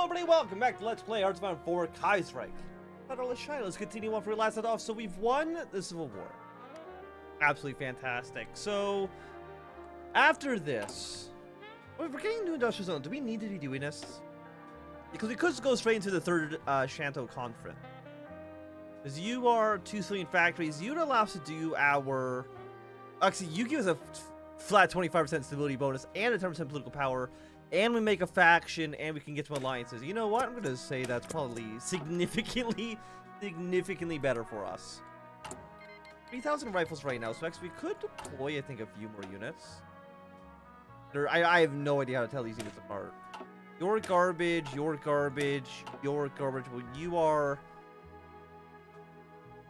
Hello everybody, welcome back to Let's Play Hearts of Iron 4 Kaiserreich Federalist. Let's continue on where we last left off. So we've won the Civil War. Absolutely fantastic. So, after this, we're getting new industrial zone. Do we need to be doing this? Because we could just go straight into the third Shanto conference. Because you are 2 civilian factories, you'd allow us to do our... Actually, you give us a flat 25% stability bonus and a 10% political power. And we make a faction, and we can get to alliances. You know what? I'm going to say that's probably significantly better for us. 3,000 rifles right now, so actually we could deploy, I think, a few more units. I have no idea how to tell these units apart. You're garbage, you're garbage, you're garbage. Well, you're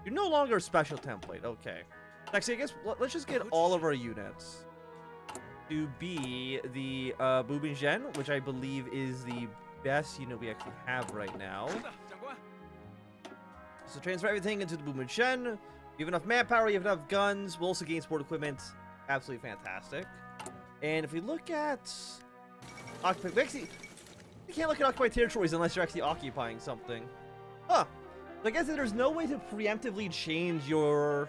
no longer a special template. Okay. Actually, I guess let's just get all of our units to be the Bubingen, which I believe is the best unit we actually have right now. So transfer everything into the Bubingen. You have enough manpower, you have enough guns. We'll also gain sport equipment. Absolutely fantastic. And if we look at occupied, actually, you can't look at occupied territories unless you're actually occupying something. Huh. So I guess there's no way to preemptively change your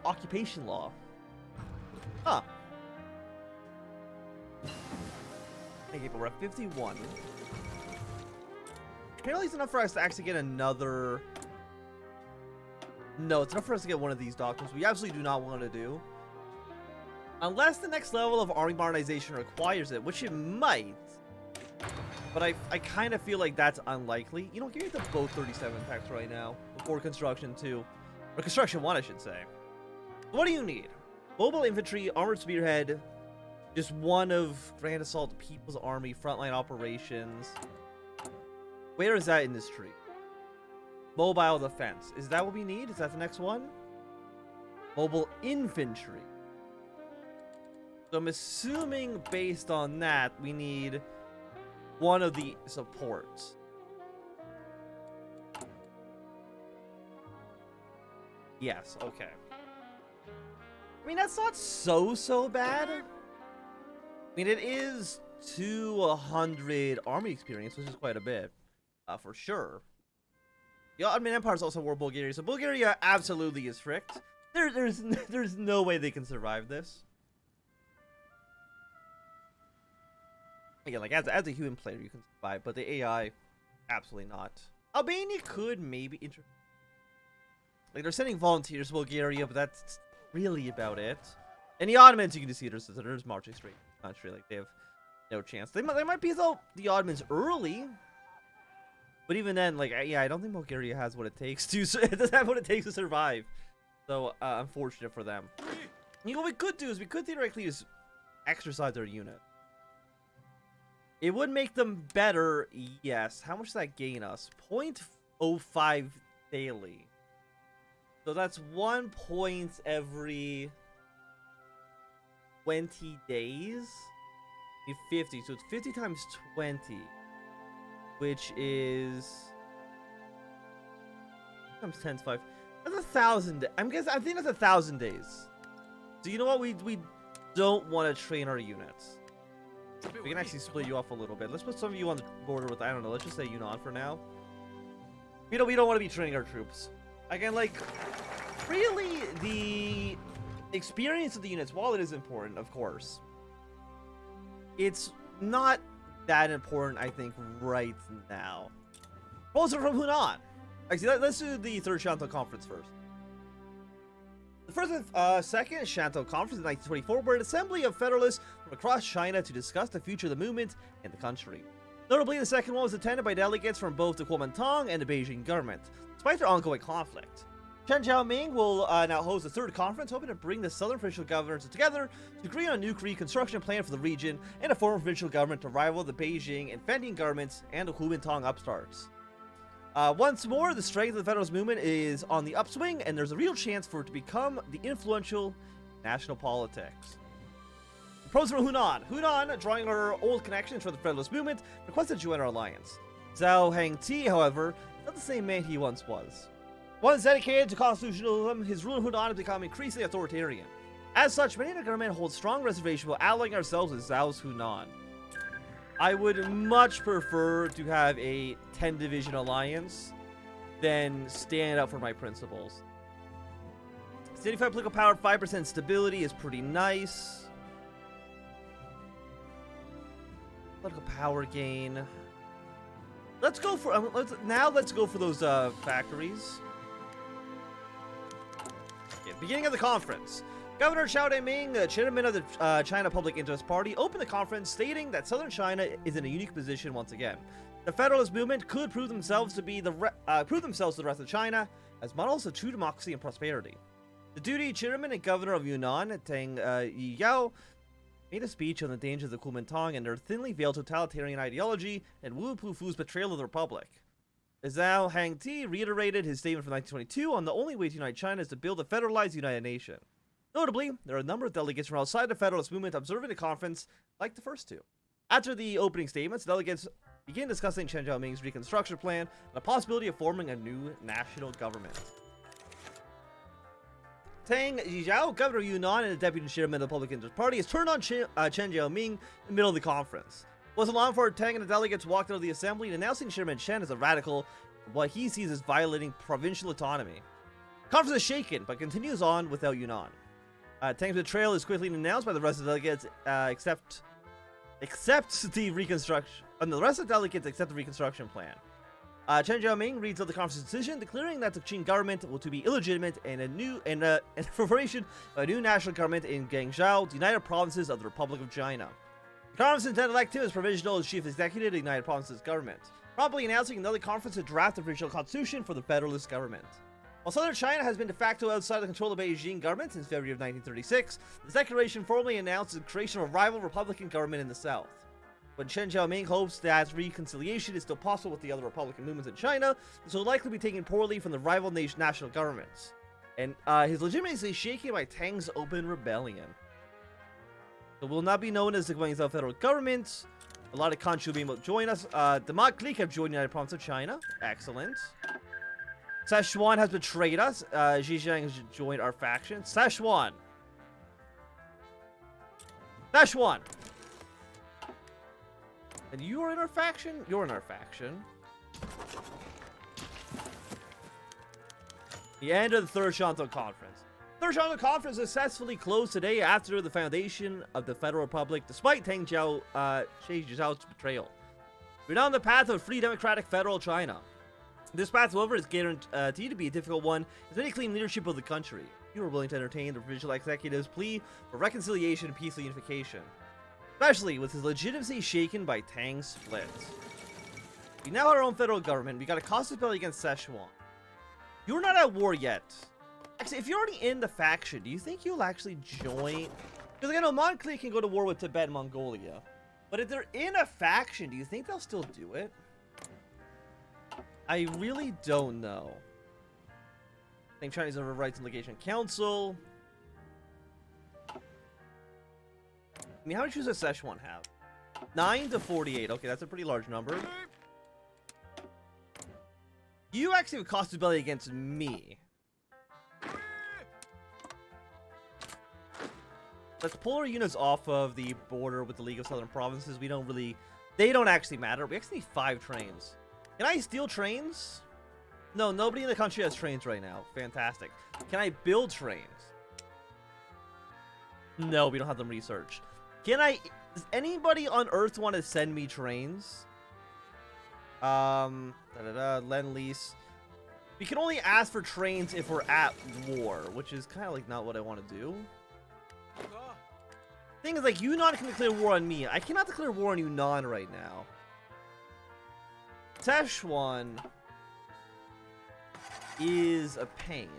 occupation law. Huh. Okay, but we're at 51. Apparently it's enough for us to actually get another... No, it's enough for us to get one of these doctrines. We absolutely do not want to do. Unless the next level of army modernization requires it, which it might. But I kind of feel like that's unlikely. You know, give me the both 37 packs right now. Before construction 2. Or construction 1, I should say. What do you need? Mobile infantry, armored spearhead, just one of Grand Assault People's Army, frontline operations. Where is that in this tree? Mobile defense. Is that what we need? Is that the next one? Mobile infantry. So I'm assuming based on that, we need one of the supports. Yes, okay. I mean, that's not so bad. I mean, it is 200 army experience, which is quite a bit, for sure. The Ottoman Empire is also war with Bulgaria, so Bulgaria absolutely is fricked. There's no way they can survive this. Again, like as a human player, you can survive, but the AI, absolutely not. Albania could maybe like they're sending volunteers to Bulgaria, but that's really about it. And the Ottomans, you can just see they're just marching straight country, like they have no chance. They might be though the Ottomans early, but even then, like yeah, I don't think Bulgaria has what it takes to. It doesn't have what it takes to survive. So unfortunate for them. You know what we could do is we could theoretically just exercise their unit. It would make them better, yes. How much does that gain us? 0.05 daily. So that's 1 point every 20 days. 50. So it's 50 times 20, which is times 10 to 5. That's 1,000. I think that's 1,000 days. So you know what? We don't want to train our units. We can actually split you off a little bit. Let's put some of you on the border with, I don't know, let's just say Yunnan for now. We don't want to be training our troops. Again, like, really, the experience of the units, while it is important, of course, it's not that important, I think, right now. Also from Hunan. Actually, let's do the third Shanto conference first. The first and second Shanto conference in 1924 were an assembly of Federalists from across China to discuss the future of the movement and the country. Notably, the second one was attended by delegates from both the Kuomintang and the Beijing government, despite their ongoing conflict. Chen Xiaoming will now host the third conference, hoping to bring the southern provincial governments together to agree on a new reconstruction plan for the region and a form of provincial government to rival the Beijing and Fending governments and the Kuomintang upstarts. Once more, the strength of the Federalist movement is on the upswing, and there's a real chance for it to become the influential national politics. Pros from Hunan. Hunan, drawing our old connections for the Federalist movement, requested to join our alliance. Zhao Hangti, however, is not the same man he once was. Once dedicated to constitutionalism, his rule in Hunan has become increasingly authoritarian. As such, many in the government hold strong reservations while allying ourselves with Zhao's Hunan. I would much prefer to have a 10 division alliance than stand up for my principles. 75 political power, 5% stability is pretty nice. Political power gain. Let's go for let's go for those factories. Okay, beginning of the conference. Governor Xiao Dengming, the chairman of the China Public Interest Party, opened the conference stating that southern China is in a unique position once again. The Federalist movement could prove themselves to the rest of China as models of true democracy and prosperity. The duty chairman and governor of Yunnan, Tang Yiyao, made a speech on the dangers of Kuomintang and their thinly veiled totalitarian ideology and Wu Pufu's betrayal of the Republic. Zhao Hangti reiterated his statement from 1922 on the only way to unite China is to build a federalized United Nation. Notably, there are a number of delegates from outside the Federalist movement observing the conference like the first two. After the opening statements, delegates began discussing Chen Xiaoming's reconstruction plan and the possibility of forming a new national government. Tang Yizhao, governor of Yunnan and the deputy chairman of the Public Interest Party, has turned on Chen Xiaoming in the middle of the conference. It wasn't long before Tang and the delegates walked out of the assembly, announcing Chairman Chen as a radical, what he sees as violating provincial autonomy. The conference is shaken, but continues on without Yunnan. Tang's betrayal is quickly announced by the rest of the delegates, except the reconstruction. The rest of the delegates accept the reconstruction plan. Chen Xiaoming reads out the conference decision, declaring that the Qing government will to be illegitimate and in formation of a new national government in Guangzhou, the United Provinces of the Republic of China. The conference intended to elect him as provisional as chief executive of the United Provinces government, promptly announcing another conference to draft the provisional constitution for the Federalist government. While southern China has been de facto outside the control of the Beijing government since February of 1936, this declaration formally announced the creation of a rival Republican government in the south. When Chen Xiaoming hopes that reconciliation is still possible with the other Republican movements in China, this will likely be taken poorly from the rival national governments, and his legitimacy is shaken by Tang's open rebellion. It will not be known as the Guangzhou federal government. A lot of countries will join us. The Mod clique have joined the United Province of China. Excellent. Szechuan has betrayed us. Zhejiang has joined our faction. Szechuan. And you are in our faction? You're in our faction. The end of the Third Shantou Conference. Third Shantou Conference successfully closed today after the foundation of the Federal Republic, despite Tang Zhao's betrayal. We're now on the path of free democratic federal China. This path, however, is guaranteed to be a difficult one, as many claim leadership of the country. You are willing to entertain the provincial executive's plea for reconciliation and peaceful unification, especially with his legitimacy shaken by Tang's split. We now have our own federal government. We got a cost bill against Szechuan. You're not at war yet. Actually, if you're already in the faction, do you think you'll actually join? Because I know Mon clique can go to war with Tibet and Mongolia, but if they're in a faction, do you think they'll still do it? I really don't know. I think Chinese have rights in Legation Council. I mean, how many troops does Szechuan have? 9 to 48. Okay, that's a pretty large number. You actually have a cost ability against me. Let's pull our units off of the border with the League of Southern Provinces. We don't really... They don't actually matter. We actually need 5 trains. Can I steal trains? No, nobody in the country has trains right now. Fantastic. Can I build trains? No, we don't have them researched. Can I... Does anybody on Earth want to send me trains? Lend-lease. We can only ask for trains if we're at war, which is kind of like not what I want to do. Thing is, like, Yunnan can declare war on me. I cannot declare war on Yunnan right now. Szechuan is a pain.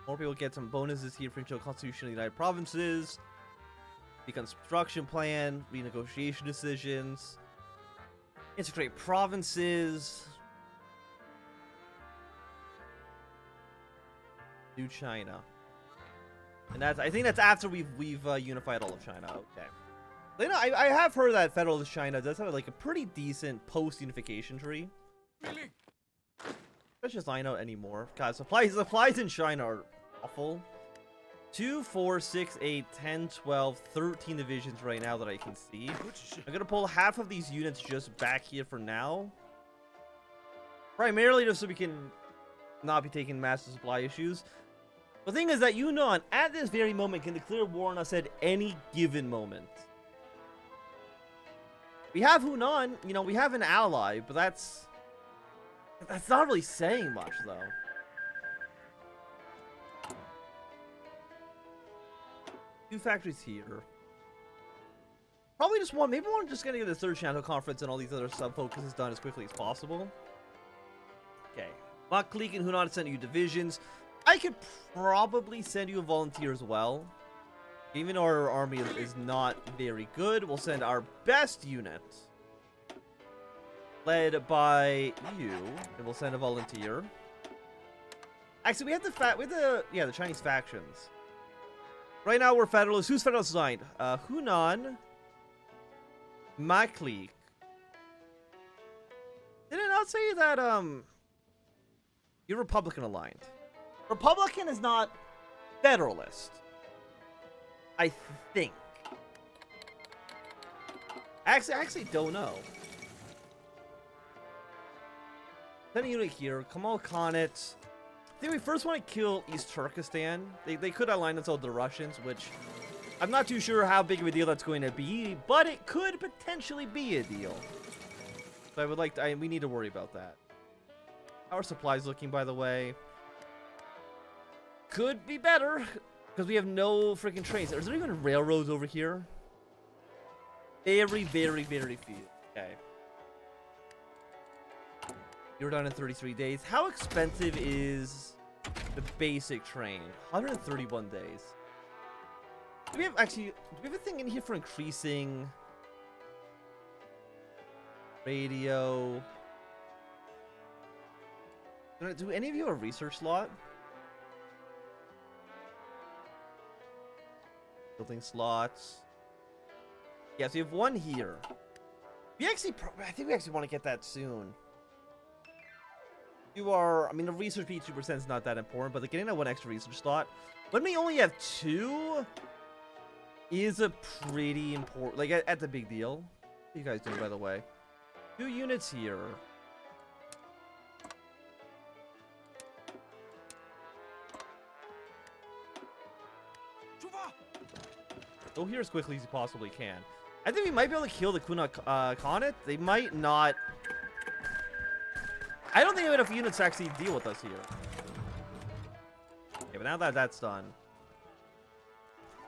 More people get some bonuses here for provincial constitution of the United Provinces. The construction plan, renegotiation decisions, integrate provinces. New China. And that's, I think that's after we've unified all of China. Okay. You know, I have heard that Federalist China does have like a pretty decent post-unification tree. Really? Let's just line out anymore. God, supplies in China are awful. 2, 4, 6, 8, 10, 12, 13 divisions right now that I can see. I'm gonna pull half of these units just back here for now. Primarily just so we can not be taking massive supply issues. The thing is that Yunnan, at this very moment, can declare war on us at any given moment. We have Hunan, you know, we have an ally, but that's not really saying much, though. Two factories here. Probably just one. Maybe one just gonna get the third Shanto conference and all these other sub-focuses done as quickly as possible. Okay. Maklik and Hunan sent you divisions. I could probably send you a volunteer as well. Even though our army is not very good, we'll send our best unit, led by you, and we'll send a volunteer. Actually, we have the Chinese factions. Right now we're Federalists. Who's Federalist aligned? Hunan, Maklik. Did it not say that you're Republican aligned? Republican is not Federalist, I think. I actually don't know. Send a unit here. Kamal Khanate. I think we first want to kill East Turkestan. They could align themselves with the Russians, which I'm not too sure how big of a deal that's going to be, but it could potentially be a deal. So I would like to, we need to worry about that. How are supplies looking, by the way? Could be better, because we have no freaking trains. Is there even railroads over here? Very, very, very few. Okay. You're done in 33 days. How expensive is the basic train? 131 days. Do we have a thing in here for increasing radio? Do any of you have a research slot? Building slots. Yeah, so you have one here. We actually, I think we actually want to get that soon. You are, I mean, the research beat 2% is not that important, but getting that one extra research slot, when we only have 2, is a pretty important, like, that's a big deal. What are you guys doing, by the way? 2 units here. Go here as quickly as you possibly can. I think we might be able to kill the Kuna Khanate. They might not. I don't think we have enough units to actually deal with us here. Okay, but now that that's done,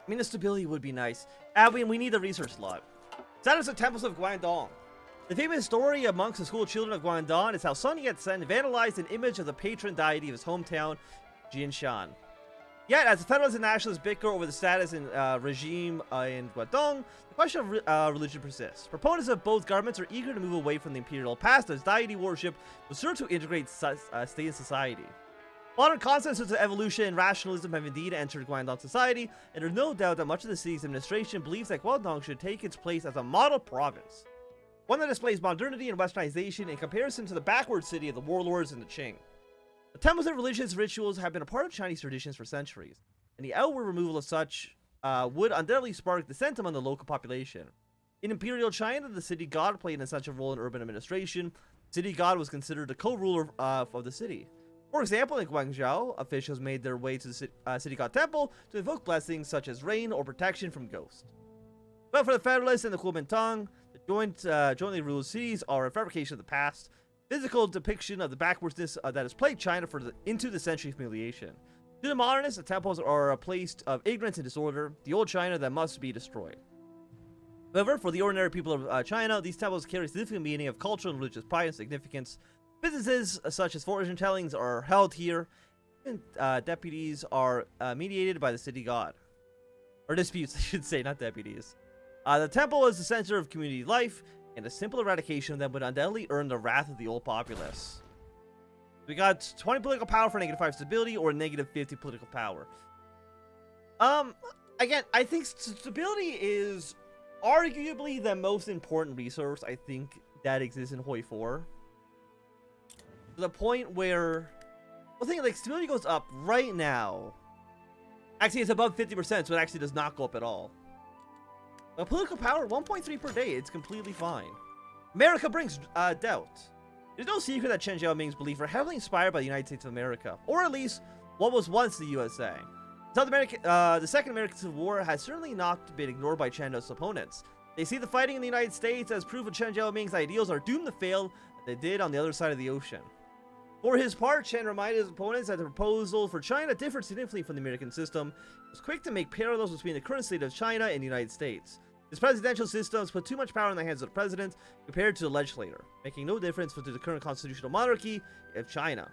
I mean, the stability would be nice. We need the research slot. Status of Temples of Guangdong. The famous story amongst the school children of Guangdong is how Sun Yat-sen vandalized an image of the patron deity of his hometown, Jinshan. Yet, as the Federalists and Nationalists bicker over the status and regime in Guangdong, the question of religion persists. Proponents of both governments are eager to move away from the imperial past, as deity worship was served to integrate state and society. Modern concepts such as evolution and rationalism have indeed entered Guangdong society, and there's no doubt that much of the city's administration believes that Guangdong should take its place as a model province, one that displays modernity and westernization in comparison to the backward city of the warlords and the Qing. The temples and religious rituals have been a part of Chinese traditions for centuries, and the outward removal of such would undoubtedly spark dissent among the local population. In Imperial China, the city god played an essential role in urban administration. City god was considered the co-ruler of the city. For example, in Guangzhou, officials made their way to the city god temple to invoke blessings such as rain or protection from ghosts. But for the Federalists and the Kuomintang, the jointly ruled cities are a fabrication of the past, physical depiction of the backwardness that has plagued China into the century of humiliation. To the modernists, the temples are a place of ignorance and disorder, the old China that must be destroyed. However, for the ordinary people of China, these temples carry significant meaning of cultural and religious pride and significance. Businesses such as fortune tellings are held here, and deputies are mediated by the city god. Or disputes, I should say, not deputies. The temple is the center of community life, and a simple eradication of them would undoubtedly earn the wrath of the old populace. We got 20 political power for -5 stability or -50 political power. Again, I think stability is arguably the most important resource I think that exists in HOI4. To the point where, well, think like stability goes up right now. Actually, it's above 50%, so it actually does not go up at all. Political power, 1.3 per day. It's completely fine. America brings doubt. There's no secret that Chen Xiaoming's beliefs are heavily inspired by the United States of America, or at least what was once the USA. The Second American Civil War has certainly not been ignored by Chen's opponents. They see the fighting in the United States as proof of Chen Xiaoming's ideals are doomed to fail, as they did on the other side of the ocean. For his part, Chen reminded his opponents that the proposal for China differed significantly from the American system. He was quick to make parallels between the current state of China and the United States. This presidential system has put too much power in the hands of the president compared to the legislator, making no difference to the current constitutional monarchy of China.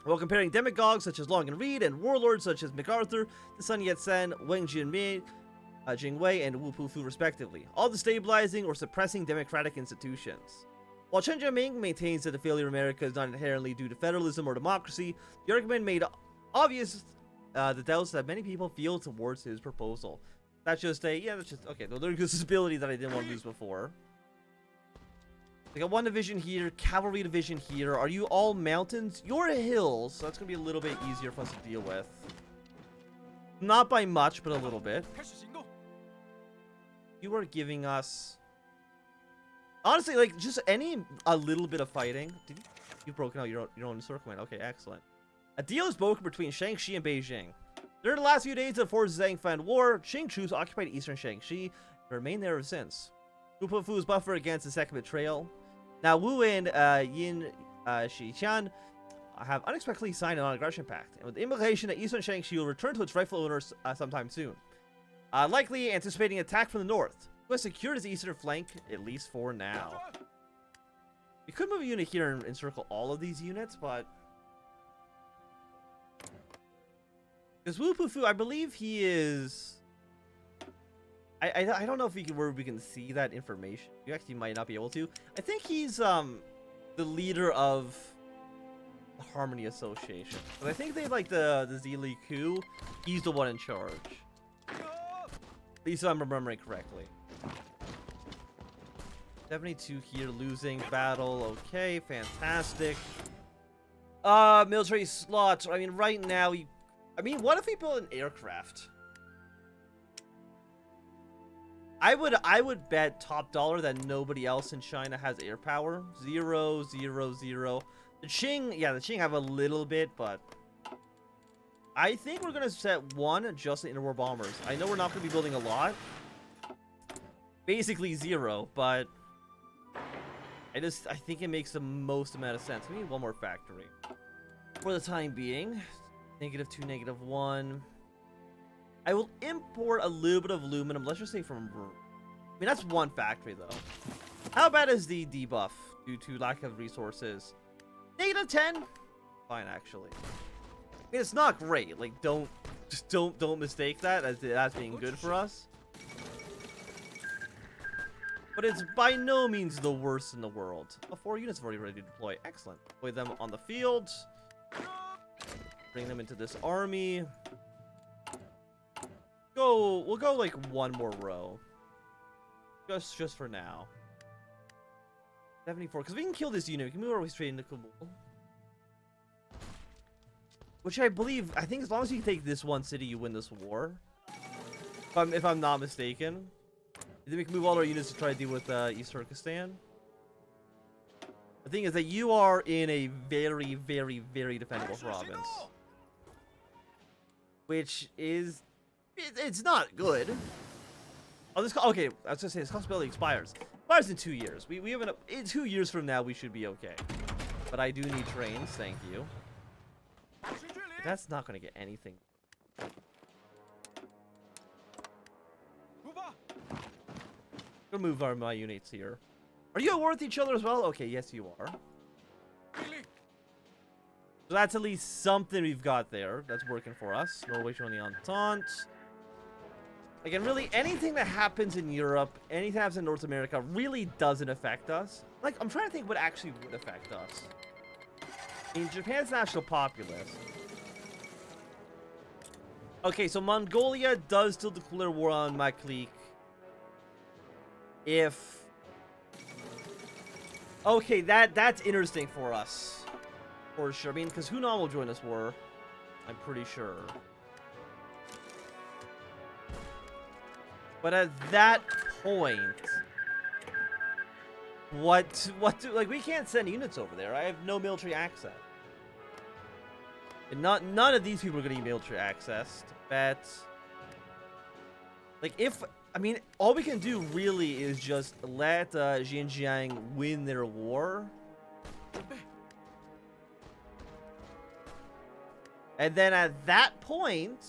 While comparing demagogues such as Long and Reed and warlords such as MacArthur to Sun Yat-sen, Wang Jingwei, and Wu Pufu respectively, all destabilizing or suppressing democratic institutions. While Chen Jianming maintains that the failure of America is not inherently due to federalism or democracy, the argument made obvious the doubts that many people feel towards his proposal. That's just okay, there's a disability that I didn't want to lose before. We got one division here, cavalry division here. Are you all mountains? You're hills, so that's going to be a little bit easier for us to deal with. Not by much, but a little bit. You are giving us... Honestly, like, just a little bit of fighting. You've broken out your own encirclement. Okay, excellent. A deal is broken between Shaanxi and Beijing. During the last few days of the forces Zhang-Fan War, Qing troops occupied eastern Shaanxi and remained there ever since. Wu Pufu's buffer against the second betrayal. Now, Wu and Yin Shiqian have unexpectedly signed a non-aggression pact, and with the implication that eastern Shaanxi will return to its rightful owners sometime soon. Likely anticipating attack from the north, who has secured his eastern flank, at least for now. We could move a unit here and encircle all of these units, but... Because Wu Pufu, I believe he is... I don't know if where we can see that information. You actually might not be able to. I think he's the leader of the Harmony Association. But I think they like the Zili Ku. He's the one in charge. At least if I'm remembering correctly. 72 here, losing battle. Okay, fantastic. Military slots. I mean, right now, what if we build an aircraft? I would bet top dollar that nobody else in China has air power. 0, 0, 0. The Qing have a little bit, but I think we're gonna set one just the interwar bombers. I know we're not gonna be building a lot. Basically 0, but I think it makes the most amount of sense. We need one more factory. For the time being. -2, -1. I will import a little bit of aluminum. Let's just say from... I mean, that's one factory, though. How bad is the debuff due to lack of resources? -10? Fine, actually. I mean, it's not great. Like, don't mistake that as being good for us. But it's by no means the worst in the world. Oh, 4 units are already ready to deploy. Excellent. Deploy them on the field. Bring them into this army. We'll go like one more row. Just for now. 74, because we can kill this unit. We can move our way straight into Kabul. Which I think as long as you can take this one city, you win this war. If I'm not mistaken. Then we can move all our units to try to deal with East Turkestan. The thing is that you are in a very, very, very defendable province. Which is... It's not good. Okay, I was gonna say, this possibility expires. Expires in 2 years. We have in 2 years from now, we should be okay. But I do need trains, thank you. But that's not gonna get anything. Gonna move my units here. Are you at war with each other as well? Okay, yes you are. So that's at least something we've got there. That's working for us. Norway showing the Entente. Again, really, anything that happens in Europe, anything that happens in North America, really doesn't affect us. Like, I'm trying to think what actually would affect us. I mean, Japan's national populace. Okay, so Mongolia does still declare war on my clique. If... Okay, that's interesting for us. For sure. I mean, because Hunan will join this war. I'm pretty sure. But at that point, like, we can't send units over there. I have no military access. And none of these people are going to get military access. But, like, I mean, all we can do really is just let Xinjiang win their war. And then at that point,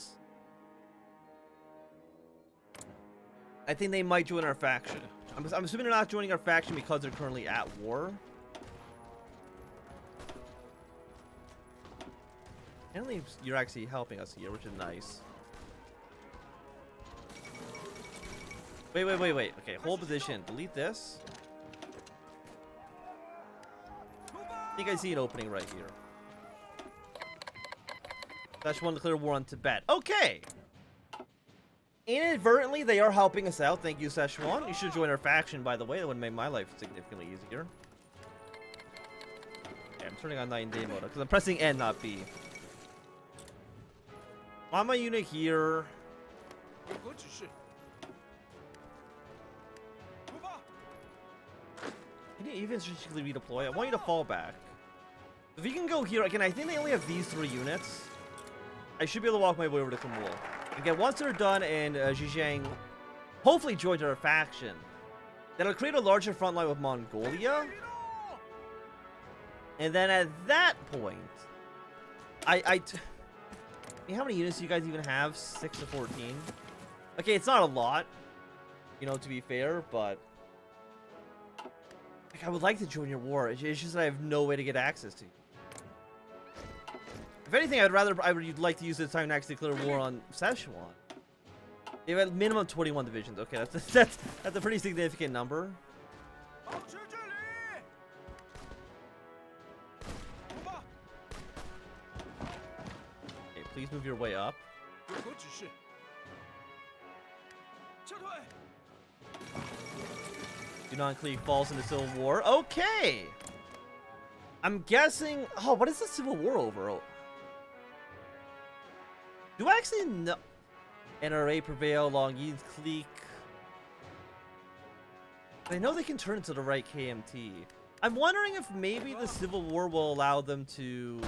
I think they might join our faction. I'm assuming they're not joining our faction because they're currently at war. Apparently, you're actually helping us here, which is nice. Wait. Okay, hold position. Delete this. I think I see an opening right here. Szechuan declare war on Tibet. Okay. Inadvertently, they are helping us out. Thank you, Szechuan. You should join our faction, by the way. That would make my life significantly easier. Okay, I'm turning on 9-day mode because I'm pressing N, not B. On my unit here. Can you even strategically redeploy? I want you to fall back. If you can go here, again, I think they only have these 3 units. I should be able to walk my way over to Kabul. Again, once they're done and Xinjiang hopefully joins our faction, then I'll create a larger front line with Mongolia. And then at that point, I mean, how many units do you guys even have? 6 to 14? Okay, it's not a lot, you know, to be fair, but like, I would like to join your war. It's just that I have no way to get access to you. If anything, I would like to use this time to actually declare war on Szechuan. They've had minimum 21 divisions. Okay, that's a pretty significant number. Okay, please move your way up. Yunnan clique falls into civil war. Okay. I'm guessing. Oh, what is the civil war over? Oh. Do I actually know? NRA prevail, Longines clique. I know they can turn into the right KMT. I'm wondering if maybe the civil war will allow them to.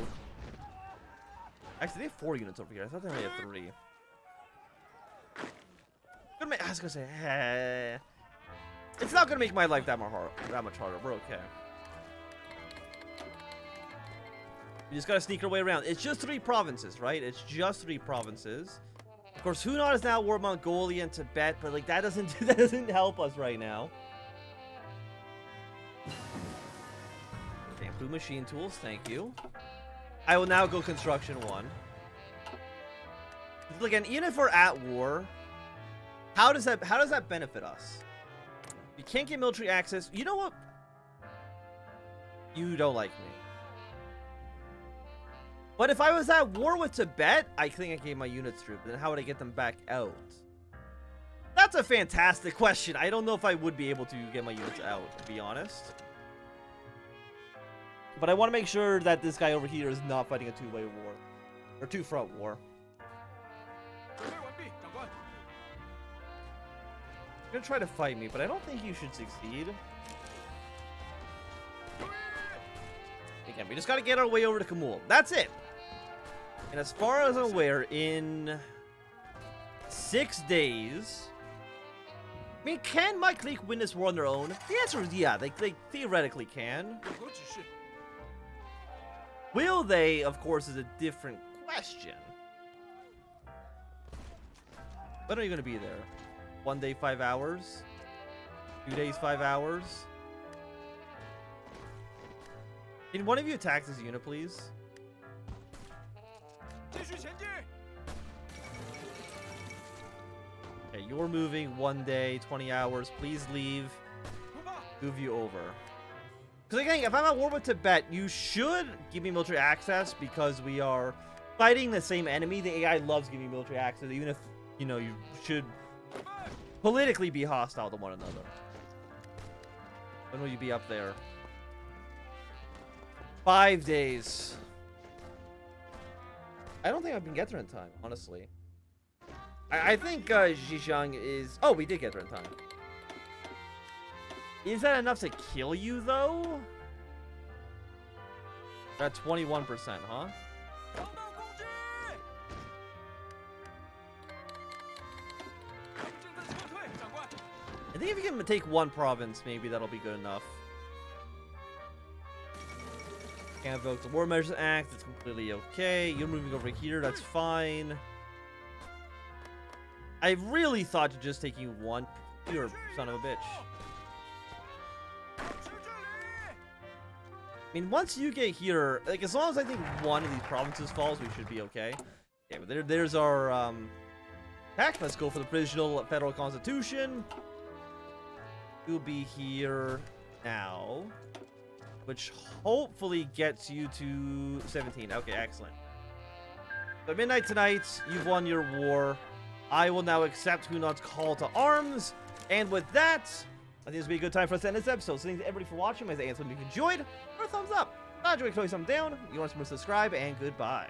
Actually, they have 4 units over here. I thought they only had 3. I was gonna say, it's not gonna make my life that much harder. We're okay. We just gotta sneak our way around. It's just 3 provinces, right? It's just 3 provinces. Of course, Hunan is now war Mongolia and Tibet, but like that doesn't help us right now. Okay, improve machine tools, thank you. I will now go construction 1. Again, even if we're at war, how does that benefit us? You can't get military access. You know what? You don't like me. But if I was at war with Tibet, I think I gave my units through. But then how would I get them back out? That's a fantastic question. I don't know if I would be able to get my units out, to be honest. But I want to make sure that this guy over here is not fighting a 2-way war. Or 2-front war. You're gonna try to fight me, but I don't think you should succeed. Again, we just gotta get our way over to Kamul. That's it. And as far as I'm aware, in 6 days... I mean, can my clique win this war on their own? The answer is yeah, they theoretically can. Will they, of course, is a different question. When are you gonna be there? 1 day, 5 hours? 2 days, 5 hours? Can one of you attack this unit, please? Okay, you're moving 1 day, 20 hours. Please leave. Move you over. Because again, if I'm at war with Tibet, you should give me military access because we are fighting the same enemy. The AI loves giving military access, even if, you know, you should politically be hostile to one another. When will you be up there? 5 days. I don't think I can get there in time, honestly. I think Zhejiang is... Oh, we did get there in time. Is that enough to kill you, though? At 21%, huh? I think if you can take one province, maybe that'll be good enough. Can't invoke the War Measures Act, it's completely okay. You're moving over here, that's fine. I really thought you're just taking one. You're a son of a bitch. I mean, once you get here, like, as long as I think one of these provinces falls, we should be okay. Yeah, but there's our, pack. Let's go for the Provisional Federal Constitution. You'll be here now, which hopefully gets you to 17. Okay, excellent. So midnight tonight, you've won your war. I will now accept Hunan's call to arms. And with that, I think this will be a good time for us to end this episode. So thanks everybody for watching. As I answer, if you enjoyed, or a thumbs up. Not enjoying, throw something down. You want to subscribe, and goodbye.